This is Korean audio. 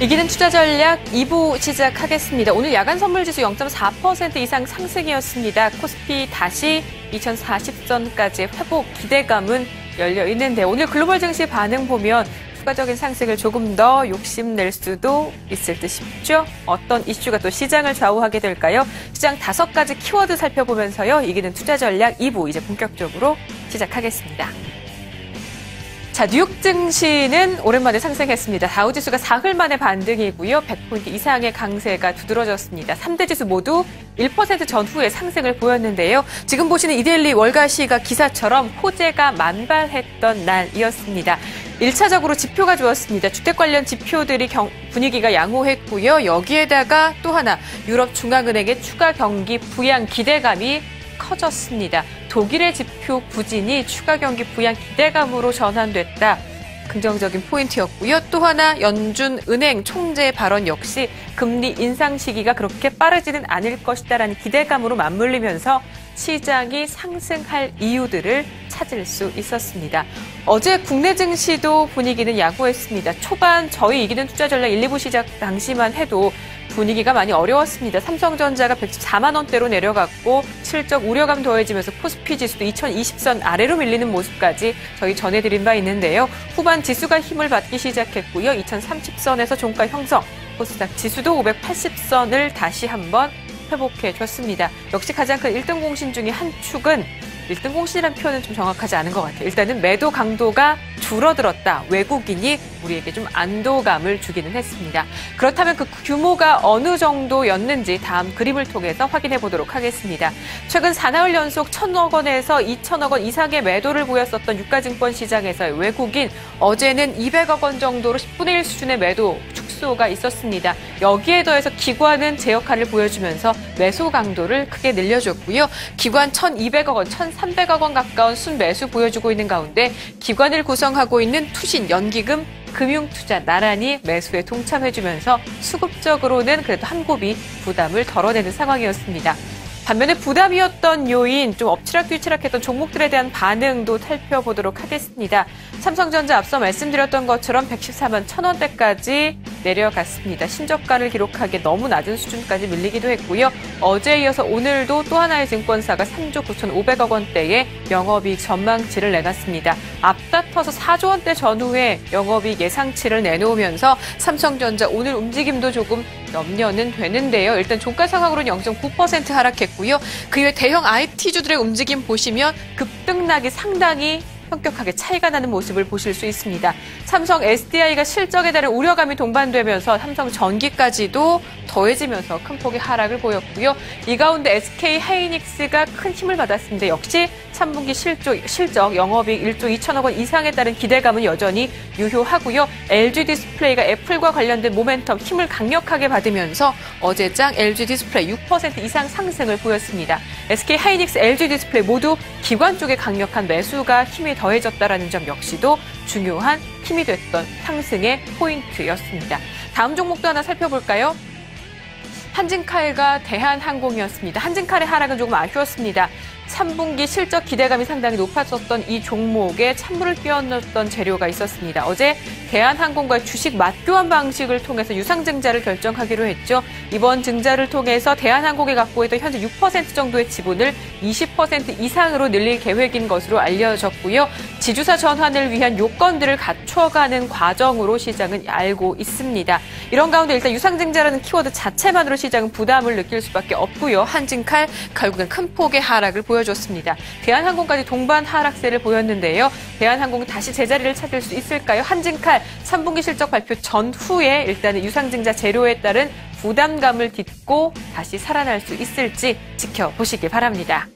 이기는 투자 전략 2부 시작하겠습니다. 오늘 야간 선물지수 0.4% 이상 상승이었습니다. 코스피 다시 2040선까지 회복 기대감은 열려 있는데 오늘 글로벌 증시 반응 보면 추가적인 상승을 조금 더 욕심낼 수도 있을 듯 싶죠. 어떤 이슈가 또 시장을 좌우하게 될까요? 시장 5가지 키워드 살펴보면서요. 이기는 투자 전략 2부 이제 본격적으로 시작하겠습니다. 자, 뉴욕 증시는 오랜만에 상승했습니다. 다우지수가 사흘 만에 반등이고요. 100포인트 이상의 강세가 두드러졌습니다. 3대 지수 모두 1% 전후의 상승을 보였는데요. 지금 보시는 이데일리 월가시가 기사처럼 호재가 만발했던 날이었습니다. 1차적으로 지표가 좋았습니다. 주택 관련 지표들이 분위기가 양호했고요. 여기에다가 또 하나 유럽 중앙은행의 추가 경기 부양 기대감이 커졌습니다. 독일의 지표 부진이 추가 경기 부양 기대감으로 전환됐다. 긍정적인 포인트였고요. 또 하나 연준 은행 총재 발언 역시 금리 인상 시기가 그렇게 빠르지는 않을 것이다라는 기대감으로 맞물리면서 시장이 상승할 이유들을 찾을 수 있었습니다. 어제 국내 증시도 분위기는 양호했습니다. 초반 저희 이기는 투자 전략 1, 2부 시작 당시만 해도 분위기가 많이 어려웠습니다. 삼성전자가 114만 원대로 내려갔고 실적 우려감 더해지면서 코스피 지수도 2020선 아래로 밀리는 모습까지 저희 전해드린 바 있는데요. 후반 지수가 힘을 받기 시작했고요. 2030선에서 종가 형성, 코스닥 지수도 580선을 다시 한번 회복해줬습니다. 역시 가장 큰 1등 공신 중에 한 축은 1등 공신이라는 표현은 좀 정확하지 않은 것 같아요. 일단은 매도 강도가 줄어들었다. 외국인이 우리에게 좀 안도감을 주기는 했습니다. 그렇다면 그 규모가 어느 정도였는지 다음 그림을 통해서 확인해 보도록 하겠습니다. 최근 4나흘 연속 1,000억 원에서 2,000억 원 이상의 매도를 보였었던 유가증권 시장에서의 외국인 어제는 200억 원 정도로 10분의 1 수준의 매도 축소가 있었습니다. 여기에 더해서 기관은 제 역할을 보여주면서 매수 강도를 크게 늘려줬고요. 기관 1,200억 원, 1,300억 원 가까운 순매수 보여주고 있는 가운데 기관을 구성하고 있는 투신, 연기금, 금융투자 나란히 매수에 동참해주면서 수급적으로는 그래도 한 곱이 부담을 덜어내는 상황이었습니다. 반면에 부담이었던 요인, 좀 엎치락뒤치락했던 종목들에 대한 반응도 살펴보도록 하겠습니다. 삼성전자 앞서 말씀드렸던 것처럼 114만 1,000원대까지 내려갔습니다. 신저가를 기록하기에 너무 낮은 수준까지 밀리기도 했고요. 어제에 이어서 오늘도 또 하나의 증권사가 3조 9,500억 원대의 영업이익 전망치를 내놨습니다. 앞다퉈서 4조 원대 전후에 영업이익 예상치를 내놓으면서 삼성전자 오늘 움직임도 조금 염려는 되는데요. 일단 종가 상황으로는 0.9% 하락했고요. 그 이외 대형 IT주들의 움직임 보시면 급등락이 상당히 현격하게 차이가 나는 모습을 보실 수 있습니다. 삼성 SDI가 실적에 대한 우려감이 동반되면서 삼성 전기까지도 더해지면서 큰 폭의 하락을 보였고요. 이 가운데 SK 하이닉스가 큰 힘을 받았습니다. 역시 3분기 실적 영업이익 1조 2천억 원 이상에 따른 기대감은 여전히 유효하고요. LG 디스플레이가 애플과 관련된 모멘텀 힘을 강력하게 받으면서 어제장 LG 디스플레이 6% 이상 상승을 보였습니다. SK 하이닉스, LG 디스플레이 모두 기관 쪽에 강력한 매수가 힘이 더해졌다라는 점 역시도 중요한 힘이 됐던 상승의 포인트였습니다. 다음 종목도 하나 살펴볼까요? 한진칼과 대한항공이었습니다. 한진칼의 하락은 조금 아쉬웠습니다. 3분기 실적 기대감이 상당히 높았었던 이 종목에 찬물을 끼얹었던 재료가 있었습니다. 어제 대한항공과의 주식 맞교환 방식을 통해서 유상증자를 결정하기로 했죠. 이번 증자를 통해서 대한항공이 갖고 있던 현재 6% 정도의 지분을 20% 이상으로 늘릴 계획인 것으로 알려졌고요. 지주사 전환을 위한 요건들을 갖춰가는 과정으로 시장은 알고 있습니다. 이런 가운데 일단 유상증자라는 키워드 자체만으로 시장은 부담을 느낄 수밖에 없고요. 한진칼 결국엔 큰 폭의 하락을 보여줬습니다. 대한항공까지 동반 하락세를 보였는데요. 대한항공 다시 제자리를 찾을 수 있을까요? 한진칼 3분기 실적 발표 전후에 일단은 유상증자 재료에 따른 부담감을 딛고 다시 살아날 수 있을지 지켜보시기 바랍니다.